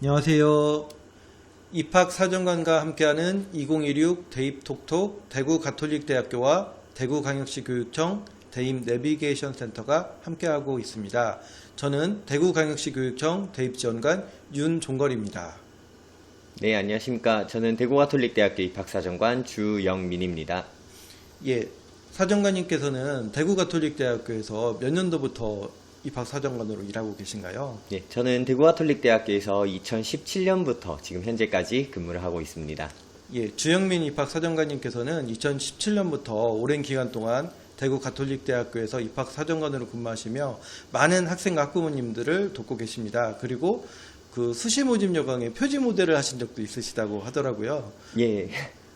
안녕하세요. 입학사정관과 함께하는 2016 대입톡톡 대구가톨릭대학교와 대구광역시 교육청 대입 내비게이션 센터가 함께하고 있습니다. 저는 대구광역시 교육청 대입지원관 윤종걸입니다. 네, 안녕하십니까. 저는 대구가톨릭대학교 입학사정관 주영민입니다. 예, 사정관님께서는 대구가톨릭대학교에서 몇 년도부터 입학사정관으로 일하고 계신가요? 네, 저는 대구가톨릭대학교에서 2017년부터 지금 현재까지 근무를 하고 있습니다. 예, 주영민 입학사정관님께서는 2017년부터 오랜 기간 동안 대구가톨릭대학교에서 입학사정관으로 근무하시며 많은 학생과 학부모님들을 돕고 계십니다. 그리고 그 수시 모집 여강의 표지 모델을 하신 적도 있으시다고 하더라고요. 예,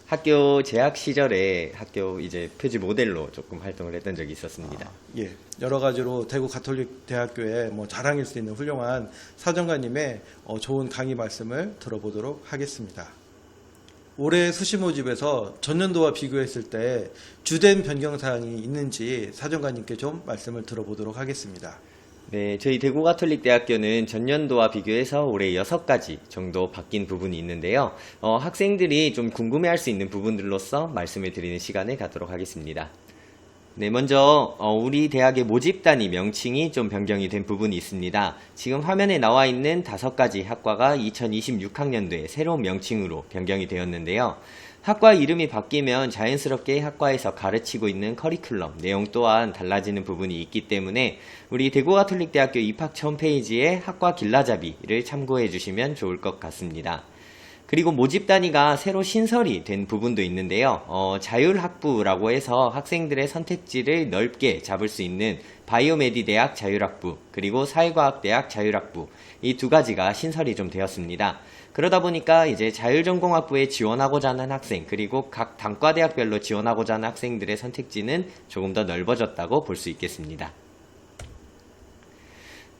학교 재학 시절에 학교 이제 표지 모델로 조금 활동을 했던 적이 있었습니다. 예, 여러 가지로 대구가톨릭대학교의 자랑일 수 있는 훌륭한 사정관님의 좋은 강의 말씀을 들어보도록 하겠습니다. 올해 수시 모집에서 전년도와 비교했을 때 주된 변경 사항이 있는지 사정관님께 좀 말씀을 들어보도록 하겠습니다. 네, 저희 대구가톨릭대학교는 전년도와 비교해서 올해 6가지 정도 바뀐 부분이 있는데요. 학생들이 좀 궁금해할 수 있는 부분들로서 말씀을 드리는 시간을 갖도록 하겠습니다. 네, 먼저 우리 대학의 모집단위 명칭이 좀 변경이 된 부분이 있습니다. 지금 화면에 나와 있는 5가지 학과가 2026학년도에 새로운 명칭으로 변경이 되었는데요. 학과 이름이 바뀌면 자연스럽게 학과에서 가르치고 있는 커리큘럼 내용 또한 달라지는 부분이 있기 때문에 우리 대구가톨릭대학교 입학처 홈페이지에 학과 길라잡이를 참고해 주시면 좋을 것 같습니다. 그리고 모집 단위가 새로 신설이 된 부분도 있는데요. 자율학부라고 해서 학생들의 선택지를 넓게 잡을 수 있는 바이오메디 대학 자율학부 그리고 사회과학대학 자율학부 이 2가지가 신설이 좀 되었습니다. 그러다 보니까 이제 자율전공학부에 지원하고자 하는 학생 그리고 각 단과대학별로 지원하고자 하는 학생들의 선택지는 조금 더 넓어졌다고 볼 수 있겠습니다.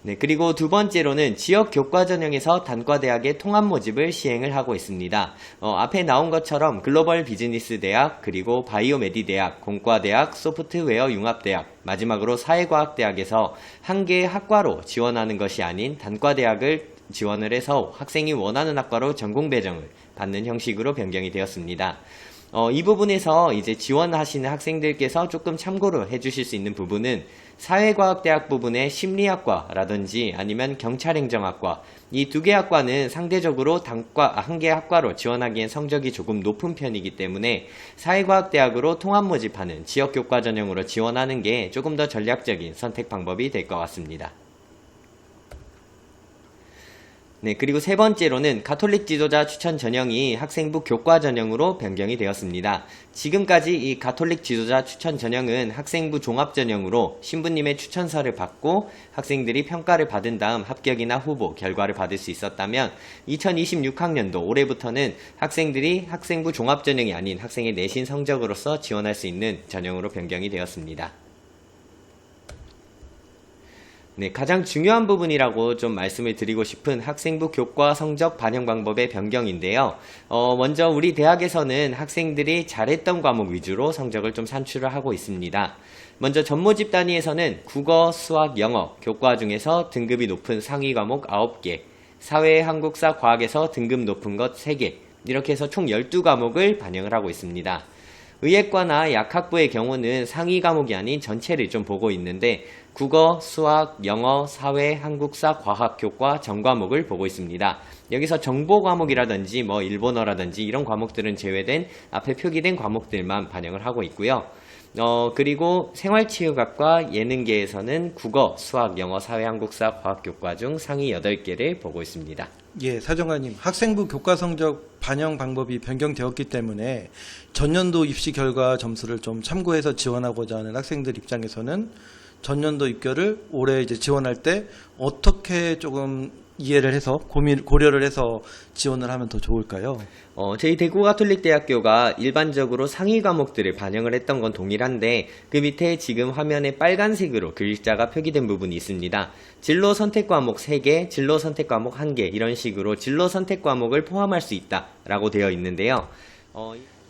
네, 그리고 두 번째로는 지역 교과 전형에서 단과대학의 통합 모집을 시행을 하고 있습니다. 앞에 나온 것처럼 글로벌 비즈니스 대학, 그리고 바이오메디 대학, 공과대학, 소프트웨어 융합대학, 마지막으로 사회과학대학에서 한 개의 학과로 지원하는 것이 아닌 단과대학을 지원을 해서 학생이 원하는 학과로 전공 배정을 받는 형식으로 변경이 되었습니다. 이 부분에서 이제 지원하시는 학생들께서 조금 참고로 해주실 수 있는 부분은 사회과학대학 부분의 심리학과라든지 아니면 경찰행정학과 이 2개 학과는 상대적으로 한 개 학과로 지원하기엔 성적이 조금 높은 편이기 때문에 사회과학대학으로 통합 모집하는 지역교과 전형으로 지원하는 게 조금 더 전략적인 선택 방법이 될 것 같습니다. 네, 그리고 세 번째로는 가톨릭 지도자 추천 전형이 학생부 교과 전형으로 변경이 되었습니다. 지금까지 이 가톨릭 지도자 추천 전형은 학생부 종합 전형으로 신부님의 추천서를 받고 학생들이 평가를 받은 다음 합격이나 후보 결과를 받을 수 있었다면 2026학년도 올해부터는 학생들이 학생부 종합 전형이 아닌 학생의 내신 성적으로서 지원할 수 있는 전형으로 변경이 되었습니다. 네, 가장 중요한 부분이라고 좀 말씀을 드리고 싶은 학생부 교과 성적 반영 방법의 변경인데요. 먼저 우리 대학에서는 학생들이 잘했던 과목 위주로 성적을 좀 산출을 하고 있습니다. 먼저 전모집 단위에서는 국어, 수학, 영어, 교과 중에서 등급이 높은 상위 과목 9개, 사회, 한국사, 과학에서 등급 높은 것 3개, 이렇게 해서 총 12과목을 반영을 하고 있습니다. 의예과나 약학부의 경우는 상위 과목이 아닌 전체를 좀 보고 있는데 국어, 수학, 영어, 사회, 한국사, 과학, 교과 전 과목을 보고 있습니다. 여기서 정보 과목이라든지 일본어라든지 이런 과목들은 제외된 앞에 표기된 과목들만 반영을 하고 있고요. 그리고 생활치유학과 예능계에서는 국어, 수학, 영어, 사회, 한국사, 과학, 교과 중 상위 8개를 보고 있습니다. 예, 사정관님, 학생부 교과 성적 반영 방법이 변경되었기 때문에 전년도 입시 결과 점수를 좀 참고해서 지원하고자 하는 학생들 입장에서는 전년도 입결을 올해 이제 지원할 때 어떻게 조금 이해를 해서 고려를 해서 지원을 하면 더 좋을까요? 저희 대구가톨릭대학교가 일반적으로 상위 과목들을 반영을 했던 건 동일한데 그 밑에 지금 화면에 빨간색으로 글자가 표기된 부분이 있습니다. 진로 선택 과목 3개, 진로 선택 과목 1개 이런 식으로 진로 선택 과목을 포함할 수 있다라고 되어 있는데요.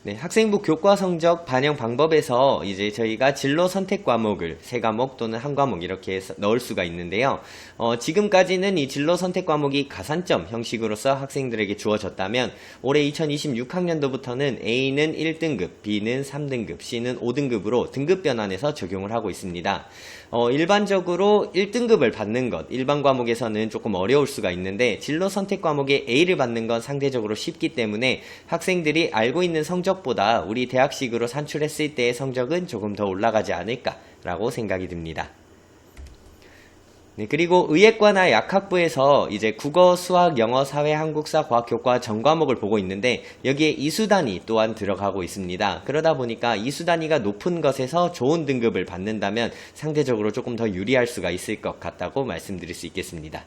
네, 학생부 교과 성적 반영 방법에서 이제 저희가 진로 선택 과목을 3과목 또는 1과목 이렇게 넣을 수가 있는데요. 지금까지는 이 진로 선택 과목이 가산점 형식으로서 학생들에게 주어졌다면 올해 2026학년도부터는 A는 1등급, B는 3등급, C는 5등급으로 등급 변환해서 적용을 하고 있습니다. 일반적으로 1등급을 받는 것, 일반 과목에서는 조금 어려울 수가 있는데 진로 선택 과목에 A를 받는 건 상대적으로 쉽기 때문에 학생들이 알고 있는 성적보다 우리 대학식으로 산출했을 때의 성적은 조금 더 올라가지 않을까라고 생각이 듭니다. 네, 그리고 의예과나 약학부에서 이제 국어, 수학, 영어, 사회, 한국사, 과학, 교과 전 과목을 보고 있는데 여기에 이수단위 또한 들어가고 있습니다. 그러다 보니까 이수단위가 높은 것에서 좋은 등급을 받는다면 상대적으로 조금 더 유리할 수가 있을 것 같다고 말씀드릴 수 있겠습니다.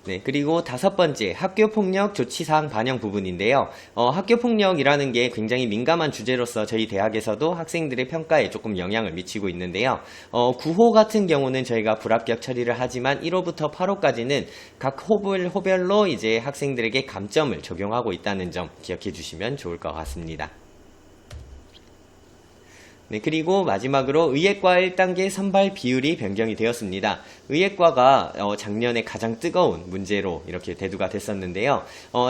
네, 그리고 5번째 학교폭력 조치사항 반영 부분인데요. 학교폭력이라는 게 굉장히 민감한 주제로서 저희 대학에서도 학생들의 평가에 조금 영향을 미치고 있는데요. 9호 같은 경우는 저희가 불합격 처리를 하지만 1호부터 8호까지는 각 호별로 이제 학생들에게 감점을 적용하고 있다는 점 기억해 주시면 좋을 것 같습니다. 네, 그리고 마지막으로 의예과 1단계 선발 비율이 변경이 되었습니다. 의예과가 작년에 가장 뜨거운 문제로 이렇게 대두가 됐었는데요.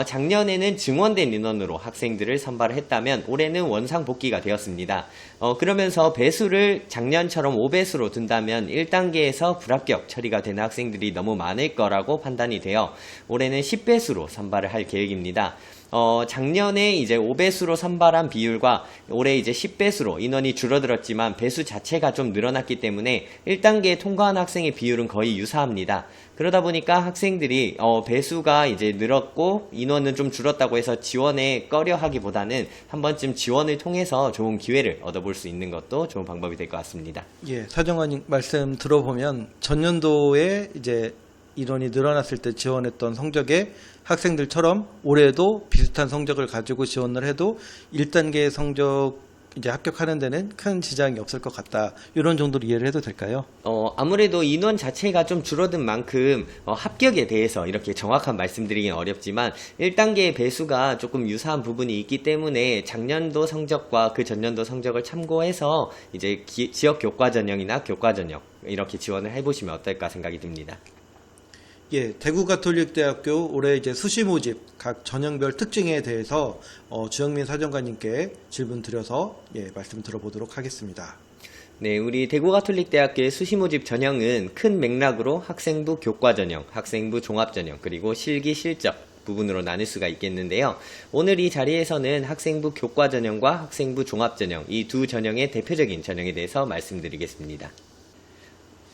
작년에는 증원된 인원으로 학생들을 선발을 했다면 올해는 원상복귀가 되었습니다. 그러면서 배수를 작년처럼 5배수로 둔다면 1단계에서 불합격 처리가 되는 학생들이 너무 많을 거라고 판단이 되어 올해는 10배수로 선발을 할 계획입니다. 작년에 이제 5배수로 선발한 비율과 올해 이제 10배수로 인원이 줄어들었지만 배수 자체가 좀 늘어났기 때문에 1단계에 통과한 학생의 비율은 거의 유사합니다. 그러다 보니까 학생들이 배수가 이제 늘었고 인원은 좀 줄었다고 해서 지원에 꺼려 하기보다는 한 번쯤 지원을 통해서 좋은 기회를 얻어볼 수 있는 것도 좋은 방법이 될 것 같습니다. 예, 사정관님 말씀 들어보면 전년도에 이제 인원이 늘어났을 때 지원했던 성적의 학생들처럼 올해도 비슷한 성적을 가지고 지원을 해도 1단계 성적 이제 합격하는 데는 큰 지장이 없을 것 같다. 이런 정도로 이해를 해도 될까요? 아무래도 인원 자체가 좀 줄어든 만큼 합격에 대해서 이렇게 정확한 말씀드리긴 어렵지만 1단계의 배수가 조금 유사한 부분이 있기 때문에 작년도 성적과 그 전년도 성적을 참고해서 이제 지역 교과 전형이나 교과 전형 이렇게 지원을 해보시면 어떨까 생각이 듭니다. 예, 대구가톨릭대학교 올해 이제 수시 모집 각 전형별 특징에 대해서 주영민 사정관님께 질문 드려서 말씀 들어보도록 하겠습니다. 네, 우리 대구가톨릭대학교의 수시 모집 전형은 큰 맥락으로 학생부 교과 전형, 학생부 종합 전형, 그리고 실기 실적 부분으로 나눌 수가 있겠는데요. 오늘 이 자리에서는 학생부 교과 전형과 학생부 종합 전형, 이 두 전형의 대표적인 전형에 대해서 말씀드리겠습니다.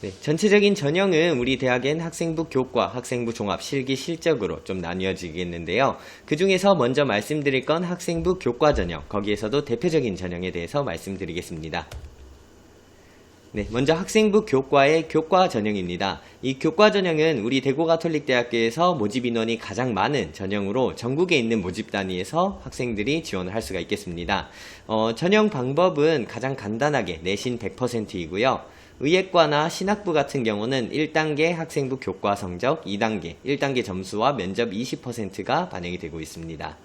네, 전체적인 전형은 우리 대학엔 학생부 교과, 학생부 종합, 실기 실적으로 좀 나뉘어지겠는데요. 그 중에서 먼저 말씀드릴 건 학생부 교과 전형, 거기에서도 대표적인 전형에 대해서 말씀드리겠습니다. 네, 먼저 학생부 교과의 교과 전형입니다. 이 교과 전형은 우리 대구가톨릭대학교에서 모집 인원이 가장 많은 전형으로 전국에 있는 모집 단위에서 학생들이 지원을 할 수가 있겠습니다. 전형 방법은 가장 간단하게 내신 100%이고요. 의예과나 신학부 같은 경우는 1단계 학생부 교과 성적, 2단계, 1단계 점수와 면접 20%가 반영이 되고 있습니다.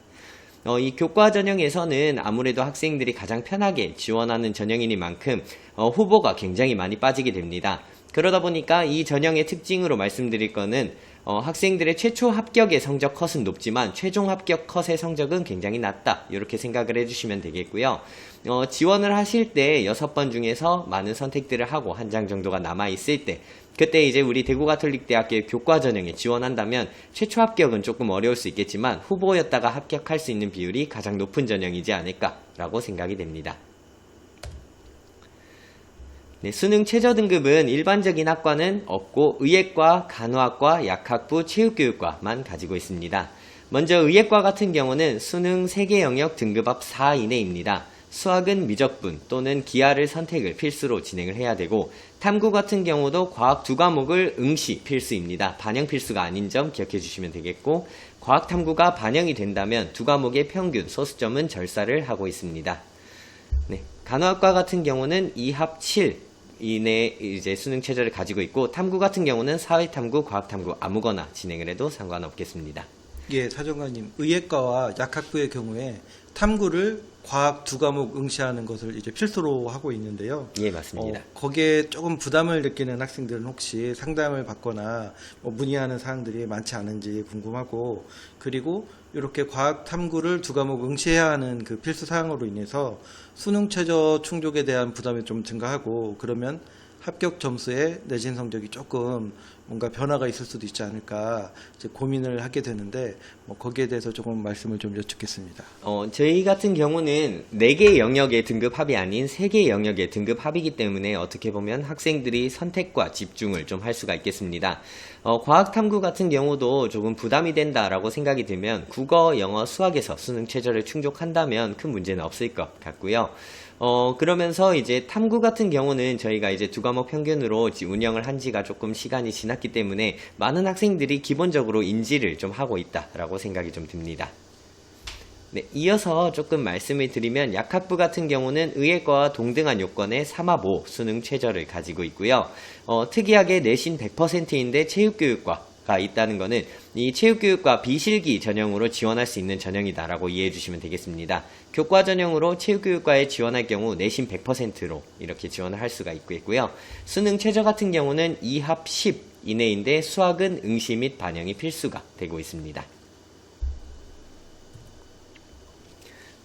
이 교과 전형에서는 아무래도 학생들이 가장 편하게 지원하는 전형이니만큼 후보가 굉장히 많이 빠지게 됩니다. 그러다 보니까 이 전형의 특징으로 말씀드릴 거는 학생들의 최초 합격의 성적 컷은 높지만 최종 합격 컷의 성적은 굉장히 낮다. 이렇게 생각을 해주시면 되겠고요. 지원을 하실 때 6번 중에서 많은 선택들을 하고 한 장 정도가 남아있을 때 그때 이제 우리 대구가톨릭대학교의 교과 전형에 지원한다면 최초 합격은 조금 어려울 수 있겠지만 후보였다가 합격할 수 있는 비율이 가장 높은 전형이지 않을까라고 생각이 됩니다. 네, 수능 최저 등급은 일반적인 학과는 없고 의예과, 간호학과, 약학부, 체육교육과만 가지고 있습니다. 먼저 의예과 같은 경우는 수능 3개 영역 등급합 4 이내입니다. 수학은 미적분 또는 기하를 선택을 필수로 진행을 해야 되고 탐구 같은 경우도 과학 2과목을 응시 필수입니다. 반영 필수가 아닌 점 기억해 주시면 되겠고 과학 탐구가 반영이 된다면 2과목의 평균 소수점은 절사를 하고 있습니다. 네, 간호학과 같은 경우는 2합 7 이내 이제 수능 최저를 가지고 있고 탐구 같은 경우는 사회탐구, 과학탐구 아무거나 진행을 해도 상관없겠습니다. 예, 사정관님. 의예과와 약학부의 경우에 탐구를 과학 두 과목 응시하는 것을 이제 필수로 하고 있는데요. 예, 맞습니다. 거기에 조금 부담을 느끼는 학생들은 혹시 상담을 받거나 뭐 문의하는 사항들이 많지 않은지 궁금하고, 그리고 이렇게 과학 탐구를 두 과목 응시해야 하는 그 필수 사항으로 인해서 수능 최저 충족에 대한 부담이 좀 증가하고, 그러면 합격 점수에 내신 성적이 조금 뭔가 변화가 있을 수도 있지 않을까 이제 고민을 하게 되는데, 뭐 거기에 대해서 조금 말씀을 좀 여쭙겠습니다. 저희 같은 경우는 4개 영역의 등급 합이 아닌 3개 영역의 등급 합이기 때문에 어떻게 보면 학생들이 선택과 집중을 좀 할 수가 있겠습니다. 과학 탐구 같은 경우도 조금 부담이 된다라고 생각이 들면 국어, 영어, 수학에서 수능 최저를 충족한다면 큰 문제는 없을 것 같고요. 그러면서 이제 탐구 같은 경우는 저희가 이제 두 과목 평균으로 운영을 한 지가 조금 시간이 지났기 때문에 많은 학생들이 기본적으로 인지를 좀 하고 있다라고 생각이 좀 듭니다. 네, 이어서 조금 말씀을 드리면 약학부 같은 경우는 의예과와 동등한 요건의 3합5 수능 최저를 가지고 있고요. 특이하게 내신 100%인데 체육교육과가 있다는 거는 이 체육교육과 비실기 전형으로 지원할 수 있는 전형이다라고 이해해 주시면 되겠습니다. 교과 전형으로 체육교육과에 지원할 경우 내신 100%로 이렇게 지원을 할 수가 있고요. 수능 최저 같은 경우는 2합 10 이내인데 수학은 응시 및 반영이 필수가 되고 있습니다.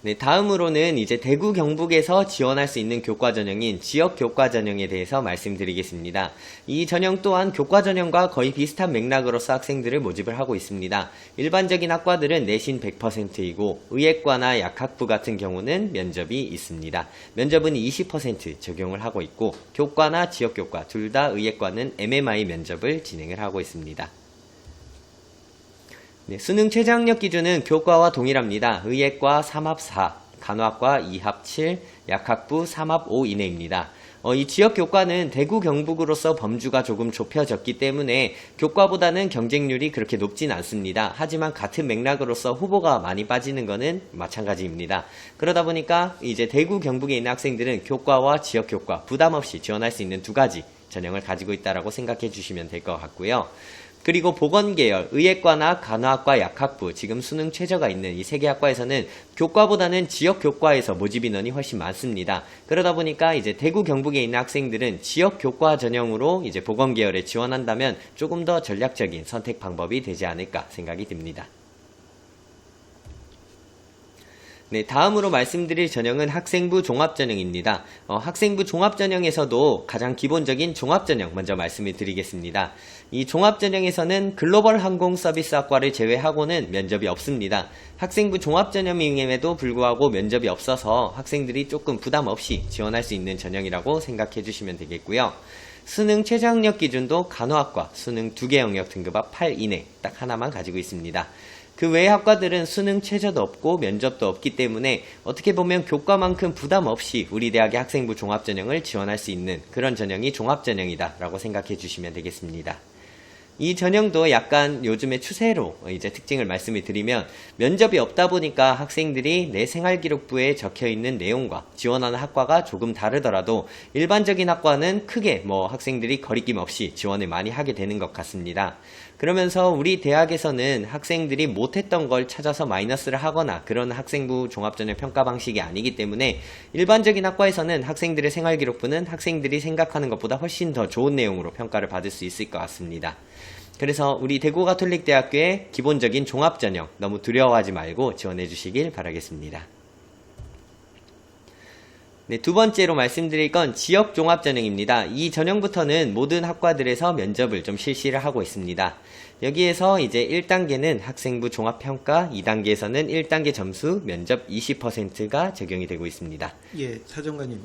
네, 다음으로는 이제 대구 경북에서 지원할 수 있는 교과 전형인 지역 교과 전형에 대해서 말씀드리겠습니다. 이 전형 또한 교과 전형과 거의 비슷한 맥락으로서 학생들을 모집을 하고 있습니다. 일반적인 학과들은 내신 100%이고 의예과나 약학부 같은 경우는 면접이 있습니다. 면접은 20% 적용을 하고 있고 교과나 지역 교과 둘 다 의예과는 MMI 면접을 진행을 하고 있습니다. 네, 수능 최저학력 기준은 교과와 동일합니다. 의예과 3합 4, 간호학과 2합 7, 약학부 3합 5 이내입니다. 이 지역 교과는 대구 경북으로서 범주가 조금 좁혀졌기 때문에 교과보다는 경쟁률이 그렇게 높진 않습니다. 하지만 같은 맥락으로서 후보가 많이 빠지는 것은 마찬가지입니다. 그러다 보니까 이제 대구 경북에 있는 학생들은 교과와 지역 교과 부담 없이 지원할 수 있는 두 가지 전형을 가지고 있다라고 생각해 주시면 될 것 같고요. 그리고 보건계열, 의예과나 간호학과, 약학부, 지금 수능 최저가 있는 이 세 개 학과에서는 교과보다는 지역 교과에서 모집 인원이 훨씬 많습니다. 그러다 보니까 이제 대구 경북에 있는 학생들은 지역 교과 전형으로 이제 보건계열에 지원한다면 조금 더 전략적인 선택 방법이 되지 않을까 생각이 듭니다. 네, 다음으로 말씀드릴 전형은 학생부 종합전형입니다. 학생부 종합전형에서도 가장 기본적인 종합전형 먼저 말씀을 드리겠습니다. 이 종합전형에서는 글로벌 항공서비스학과를 제외하고는 면접이 없습니다. 학생부 종합전형임에도 불구하고 면접이 없어서 학생들이 조금 부담 없이 지원할 수 있는 전형이라고 생각해 주시면 되겠고요. 수능 최저학력 기준도 간호학과 수능 2개 영역 등급합 8 이내 딱 하나만 가지고 있습니다. 그 외의 학과들은 수능 최저도 없고 면접도 없기 때문에 어떻게 보면 교과만큼 부담 없이 우리 대학의 학생부 종합전형을 지원할 수 있는 그런 전형이 종합전형이다 라고 생각해 주시면 되겠습니다. 이 전형도 약간 요즘의 추세로 이제 특징을 말씀을 드리면 면접이 없다 보니까 학생들이 내 생활기록부에 적혀있는 내용과 지원하는 학과가 조금 다르더라도 일반적인 학과는 크게 학생들이 거리낌 없이 지원을 많이 하게 되는 것 같습니다. 그러면서 우리 대학에서는 학생들이 못했던 걸 찾아서 마이너스를 하거나 그런 학생부 종합전형 평가 방식이 아니기 때문에 일반적인 학과에서는 학생들의 생활기록부는 학생들이 생각하는 것보다 훨씬 더 좋은 내용으로 평가를 받을 수 있을 것 같습니다. 그래서 우리 대구가톨릭대학교의 기본적인 종합전형 너무 두려워하지 말고 지원해 주시길 바라겠습니다. 네, 두 번째로 말씀드릴 건 지역 종합전형입니다. 이 전형부터는 모든 학과들에서 면접을 좀 실시를 하고 있습니다. 여기에서 이제 1단계는 학생부 종합평가, 2단계에서는 1단계 점수 면접 20%가 적용이 되고 있습니다. 예, 사정관님,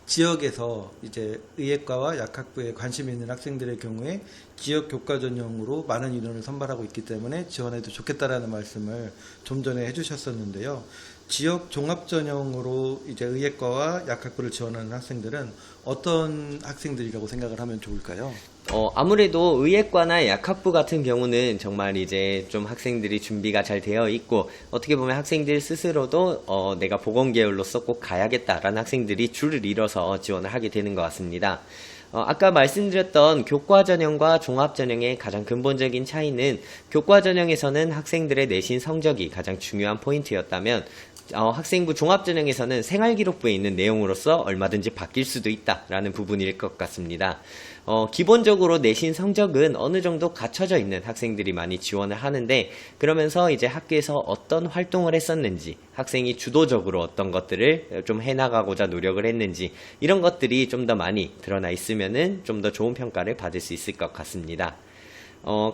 지역에서 이제 의예과와 약학부에 관심 있는 학생들의 경우에 지역 교과 전형으로 많은 인원을 선발하고 있기 때문에 지원해도 좋겠다라는 말씀을 좀 전에 해주셨었는데요. 지역 종합 전형으로 이제 의예과와 약학부를 지원하는 학생들은 어떤 학생들이라고 생각을 하면 좋을까요? 아무래도 의예과나 약학부 같은 경우는 정말 이제 좀 학생들이 준비가 잘 되어 있고 어떻게 보면 학생들 스스로도 내가 보건계열로서 꼭 가야겠다라는 학생들이 줄을 이뤄서 지원을 하게 되는 것 같습니다. 아까 말씀드렸던 교과 전형과 종합 전형의 가장 근본적인 차이는 교과 전형에서는 학생들의 내신 성적이 가장 중요한 포인트였다면 학생부 종합전형에서는 생활기록부에 있는 내용으로서 얼마든지 바뀔 수도 있다라는 부분일 것 같습니다. 기본적으로 내신 성적은 어느 정도 갖춰져 있는 학생들이 많이 지원을 하는데, 그러면서 이제 학교에서 어떤 활동을 했었는지, 학생이 주도적으로 어떤 것들을 좀 해나가고자 노력을 했는지, 이런 것들이 좀 더 많이 드러나 있으면은 좀 더 좋은 평가를 받을 수 있을 것 같습니다.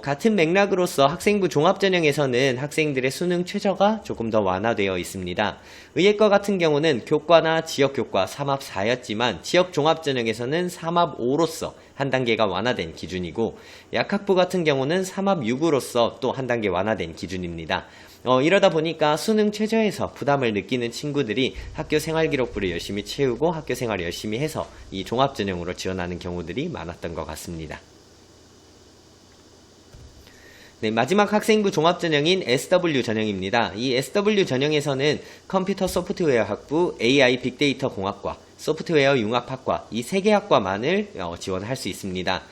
같은 맥락으로서 학생부 종합전형에서는 학생들의 수능 최저가 조금 더 완화되어 있습니다. 의예과 같은 경우는 교과나 지역교과 3합 4였지만 지역 종합전형에서는 3합 5로서 한 단계가 완화된 기준이고, 약학부 같은 경우는 3합 6으로서 또 한 단계 완화된 기준입니다. 이러다 보니까 수능 최저에서 부담을 느끼는 친구들이 학교 생활기록부를 열심히 채우고 학교 생활을 열심히 해서 이 종합전형으로 지원하는 경우들이 많았던 것 같습니다. 네, 마지막 학생부 종합전형인 SW 전형입니다. 이 SW 전형에서는 컴퓨터 소프트웨어 학부, AI 빅데이터 공학과, 소프트웨어 융합학과 이 3개 학과만을 지원할 수 있습니다.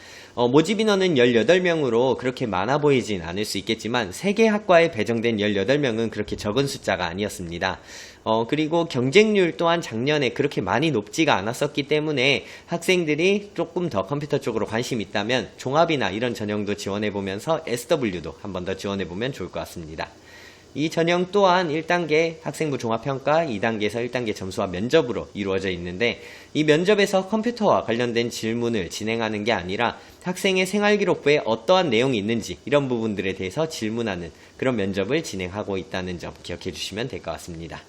모집 인원은 18명으로 그렇게 많아 보이진 않을 수 있겠지만 3개 학과에 배정된 18명은 그렇게 적은 숫자가 아니었습니다. 그리고 경쟁률 또한 작년에 그렇게 많이 높지가 않았었기 때문에 학생들이 조금 더 컴퓨터 쪽으로 관심이 있다면 종합이나 이런 전형도 지원해보면서 SW도 한 번 더 지원해보면 좋을 것 같습니다. 이 전형 또한 1단계 학생부 종합평가, 2단계에서 1단계 점수와 면접으로 이루어져 있는데, 이 면접에서 컴퓨터와 관련된 질문을 진행하는 게 아니라 학생의 생활기록부에 어떠한 내용이 있는지 이런 부분들에 대해서 질문하는 그런 면접을 진행하고 있다는 점 기억해 주시면 될 것 같습니다.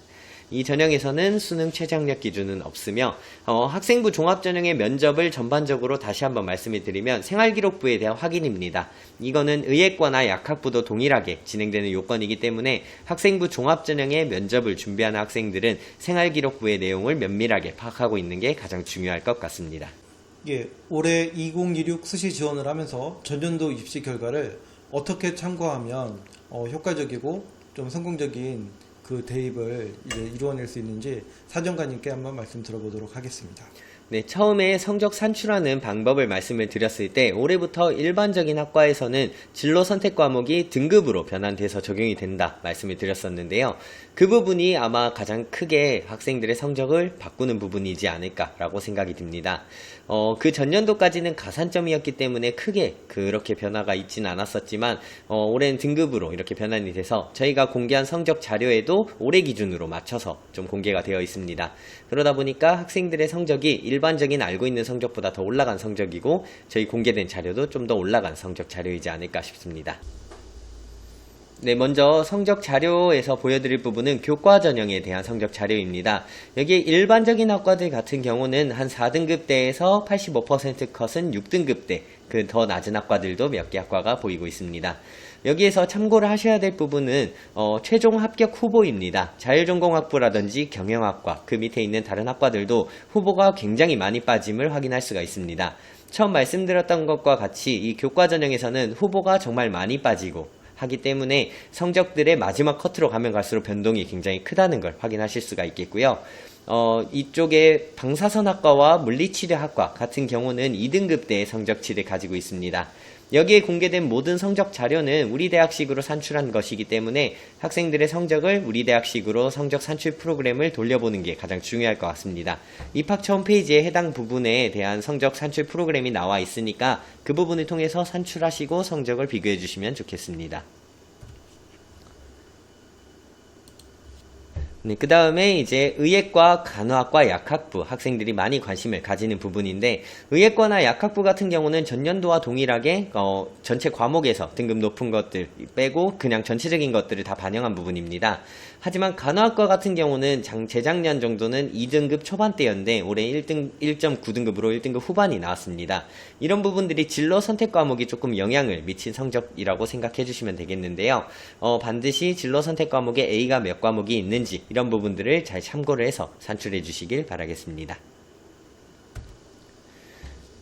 이 전형에서는 수능 최저학력 기준은 없으며 학생부 종합전형의 면접을 전반적으로 다시 한번 말씀을 드리면 생활기록부에 대한 확인입니다. 이거는 의예과나 약학부도 동일하게 진행되는 요건이기 때문에 학생부 종합전형의 면접을 준비하는 학생들은 생활기록부의 내용을 면밀하게 파악하고 있는 게 가장 중요할 것 같습니다. 예, 올해 2016 수시 지원을 하면서 전년도 입시 결과를 어떻게 참고하면 효과적이고 좀 성공적인 그 대입을 이제 이루어낼 수 있는지 사정관님께 한번 말씀 들어보도록 하겠습니다. 네, 처음에 성적 산출하는 방법을 말씀을 드렸을 때 올해부터 일반적인 학과에서는 진로 선택 과목이 등급으로 변환돼서 적용이 된다 말씀을 드렸었는데요. 그 부분이 아마 가장 크게 학생들의 성적을 바꾸는 부분이지 않을까라고 생각이 듭니다. 그 전년도까지는 가산점이었기 때문에 크게 그렇게 변화가 있지는 않았었지만 올해는 등급으로 이렇게 변환이 돼서 저희가 공개한 성적 자료에도 올해 기준으로 맞춰서 좀 공개가 되어 있습니다. 그러다 보니까 학생들의 성적이 일반적인 알고 있는 성적보다 더 올라간 성적이고 저희 공개된 자료도 좀 더 올라간 성적 자료이지 않을까 싶습니다. 네, 먼저 성적 자료에서 보여드릴 부분은 교과 전형에 대한 성적 자료입니다. 여기에 일반적인 학과들 같은 경우는 한 4등급대에서 85% 컷은 6등급대, 그 더 낮은 학과들도 몇 개 학과가 보이고 있습니다. 여기에서 참고를 하셔야 될 부분은 최종 합격 후보입니다. 자율전공학부라든지 경영학과, 그 밑에 있는 다른 학과들도 후보가 굉장히 많이 빠짐을 확인할 수가 있습니다. 처음 말씀드렸던 것과 같이 이 교과 전형에서는 후보가 정말 많이 빠지고 하기 때문에 성적들의 마지막 커트로 가면 갈수록 변동이 굉장히 크다는 걸 확인하실 수가 있겠고요. 이쪽에 방사선학과와 물리치료학과 같은 경우는 2등급대의 성적치를 가지고 있습니다. 여기에 공개된 모든 성적 자료는 우리 대학식으로 산출한 것이기 때문에 학생들의 성적을 우리 대학식으로 성적 산출 프로그램을 돌려보는 게 가장 중요할 것 같습니다. 입학처 홈페이지에 해당 부분에 대한 성적 산출 프로그램이 나와 있으니까 그 부분을 통해서 산출하시고 성적을 비교해 주시면 좋겠습니다. 네, 그 다음에 이제 의예과, 간호학과, 약학부 학생들이 많이 관심을 가지는 부분인데, 의예과나 약학부 같은 경우는 전년도와 동일하게 전체 과목에서 등급 높은 것들 빼고 그냥 전체적인 것들을 다 반영한 부분입니다. 하지만 간호학과 같은 경우는 재작년 정도는 2등급 초반대였는데 올해 1.9등급으로 1등급 후반이 나왔습니다. 이런 부분들이 진로 선택 과목이 조금 영향을 미친 성적이라고 생각해 주시면 되겠는데요. 반드시 진로 선택 과목에 A가 몇 과목이 있는지 이런 부분들을 잘 참고를 해서 산출해 주시길 바라겠습니다.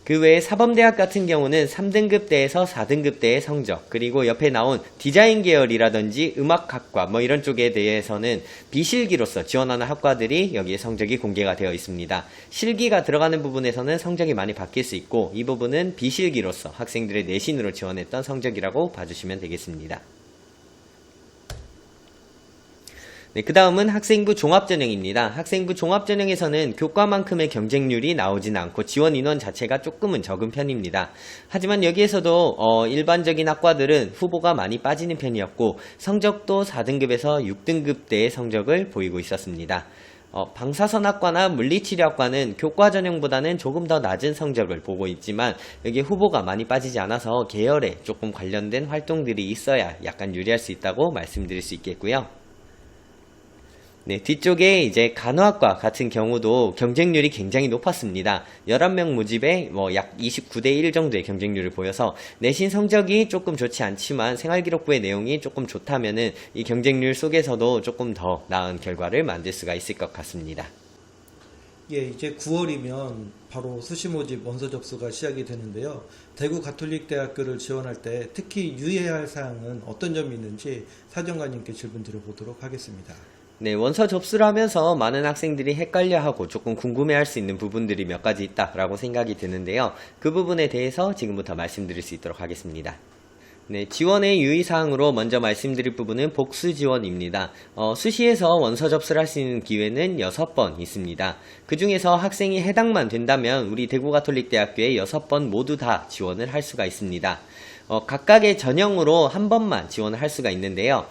그 외에 사범대학 같은 경우는 3등급대에서 4등급대의 성적, 그리고 옆에 나온 디자인 계열이라든지 음악학과 뭐 이런 쪽에 대해서는 비실기로서 지원하는 학과들이 여기에 성적이 공개가 되어 있습니다. 실기가 들어가는 부분에서는 성적이 많이 바뀔 수 있고, 이 부분은 비실기로서 학생들의 내신으로 지원했던 성적이라고 봐주시면 되겠습니다. 네, 그 다음은 학생부 종합전형입니다. 학생부 종합전형에서는 교과만큼의 경쟁률이 나오진 않고 지원 인원 자체가 조금은 적은 편입니다. 하지만 여기에서도 일반적인 학과들은 후보가 많이 빠지는 편이었고, 성적도 4등급에서 6등급대의 성적을 보이고 있었습니다. 방사선학과나 물리치료학과는 교과 전형보다는 조금 더 낮은 성적을 보고 있지만, 여기 후보가 많이 빠지지 않아서 계열에 조금 관련된 활동들이 있어야 약간 유리할 수 있다고 말씀드릴 수 있겠고요. 네, 뒤쪽에 이제 간호학과 같은 경우도 경쟁률이 굉장히 높았습니다. 11명 모집에 약 29대 1 정도의 경쟁률을 보여서 내신 성적이 조금 좋지 않지만 생활기록부의 내용이 조금 좋다면은 이 경쟁률 속에서도 조금 더 나은 결과를 만들 수가 있을 것 같습니다. 예, 이제 9월이면 바로 수시 모집 원서 접수가 시작이 되는데요. 대구 가톨릭대학교를 지원할 때 특히 유의해야 할 사항은 어떤 점이 있는지 사정관님께 질문 드려보도록 하겠습니다. 네, 원서 접수를 하면서 많은 학생들이 헷갈려하고 조금 궁금해할 수 있는 부분들이 몇 가지 있다라고 생각이 드는데요. 그 부분에 대해서 지금부터 말씀드릴 수 있도록 하겠습니다. 네, 지원의 유의사항으로 먼저 말씀드릴 부분은 복수 지원입니다. 수시에서 원서 접수를 할 수 있는 기회는 6번 있습니다. 그 중에서 학생이 해당만 된다면 우리 대구가톨릭대학교에 6번 모두 다 지원을 할 수가 있습니다. 각각의 전형으로 한 번만 지원을 할 수가 있는데요.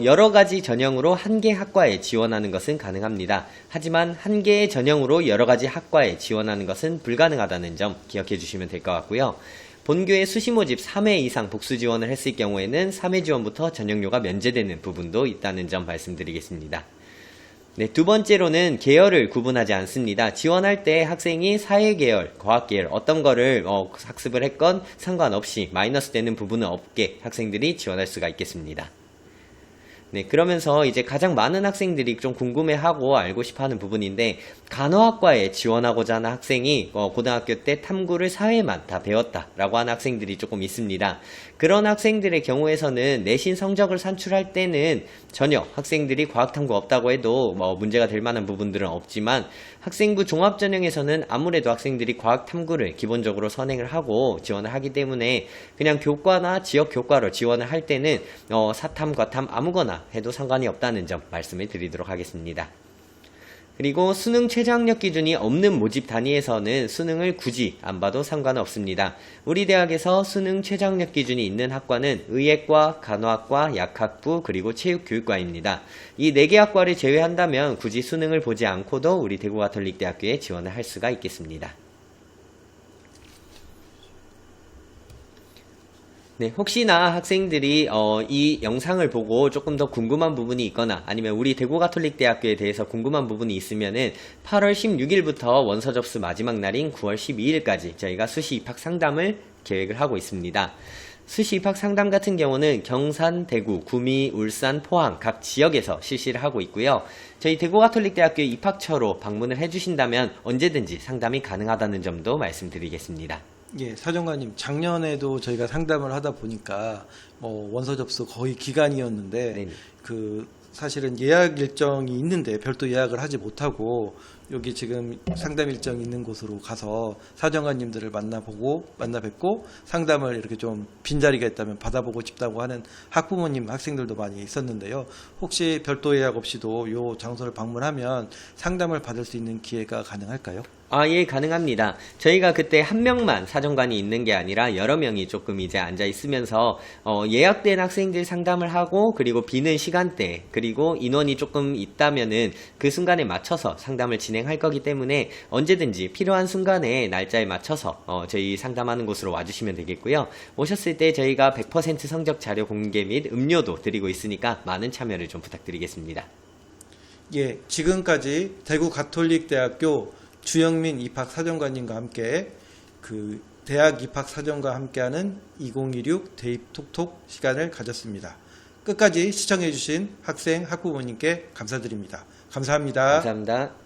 여러 가지 전형으로 한 개 학과에 지원하는 것은 가능합니다. 하지만 한 개의 전형으로 여러 가지 학과에 지원하는 것은 불가능하다는 점 기억해 주시면 될 것 같고요. 본교의 수시 모집 3회 이상 복수 지원을 했을 경우에는 3회 지원부터 전형료가 면제되는 부분도 있다는 점 말씀드리겠습니다. 네, 두 번째로는 계열을 구분하지 않습니다. 지원할 때 학생이 사회계열, 과학계열 어떤 거를 학습을 했건 상관없이 마이너스 되는 부분은 없게 학생들이 지원할 수가 있겠습니다. 네, 그러면서 이제 가장 많은 학생들이 좀 궁금해하고 알고 싶어하는 부분인데, 간호학과에 지원하고자 하는 학생이 고등학교 때 탐구를 4회만 다 배웠다라고 하는 학생들이 조금 있습니다. 그런 학생들의 경우에서는 내신 성적을 산출할 때는 전혀 학생들이 과학탐구 없다고 해도 문제가 될 만한 부분들은 없지만, 학생부 종합전형에서는 아무래도 학생들이 과학탐구를 기본적으로 선행을 하고 지원을 하기 때문에 그냥 교과나 지역 교과로 지원을 할 때는 사탐, 과탐 아무거나 해도 상관이 없다는 점 말씀을 드리도록 하겠습니다. 그리고 수능 최저학력 기준이 없는 모집 단위에서는 수능을 굳이 안 봐도 상관없습니다. 우리 대학에서 수능 최저학력 기준이 있는 학과는 의예과, 간호학과, 약학부, 그리고 체육교육과입니다. 이 4개 학과를 제외한다면 굳이 수능을 보지 않고도 우리 대구가톨릭대학교에 지원을 할 수가 있겠습니다. 네, 혹시나 학생들이 이 영상을 보고 조금 더 궁금한 부분이 있거나 아니면 우리 대구가톨릭대학교에 대해서 궁금한 부분이 있으면은 8월 16일부터 원서 접수 마지막 날인 9월 12일까지 저희가 수시 입학 상담을 계획을 하고 있습니다. 수시 입학 상담 같은 경우는 경산, 대구, 구미, 울산, 포항 각 지역에서 실시를 하고 있고요. 저희 대구가톨릭대학교 입학처로 방문을 해주신다면 언제든지 상담이 가능하다는 점도 말씀드리겠습니다. 예, 사정관님, 작년에도 저희가 상담을 하다 보니까 원서 접수 거의 기간이었는데 네네. 사실은 예약 일정이 있는데 별도 예약을 하지 못하고 여기 지금 상담 일정이 있는 곳으로 가서 사정관님들을 만나 뵙고 상담을 이렇게 좀 빈자리가 있다면 받아보고 싶다고 하는 학부모님, 학생들도 많이 있었는데요. 혹시 별도 예약 없이도 이 장소를 방문하면 상담을 받을 수 있는 기회가 가능할까요? 예, 가능합니다. 저희가 그때 한 명만 사정관이 있는 게 아니라 여러 명이 조금 이제 앉아 있으면서 예약된 학생들 상담을 하고, 그리고 비는 시간대, 그리고 인원이 조금 있다면은 그 순간에 맞춰서 상담을 진행할 거기 때문에 언제든지 필요한 순간에 날짜에 맞춰서 저희 상담하는 곳으로 와주시면 되겠고요. 오셨을 때 저희가 100% 성적 자료 공개 및 음료도 드리고 있으니까 많은 참여를 좀 부탁드리겠습니다. 예, 지금까지 대구가톨릭대학교 주영민 입학사정관님과 함께 대학 입학사정과 함께하는 2016 대입 톡톡 시간을 가졌습니다. 끝까지 시청해주신 학생, 학부모님께 감사드립니다. 감사합니다. 감사합니다.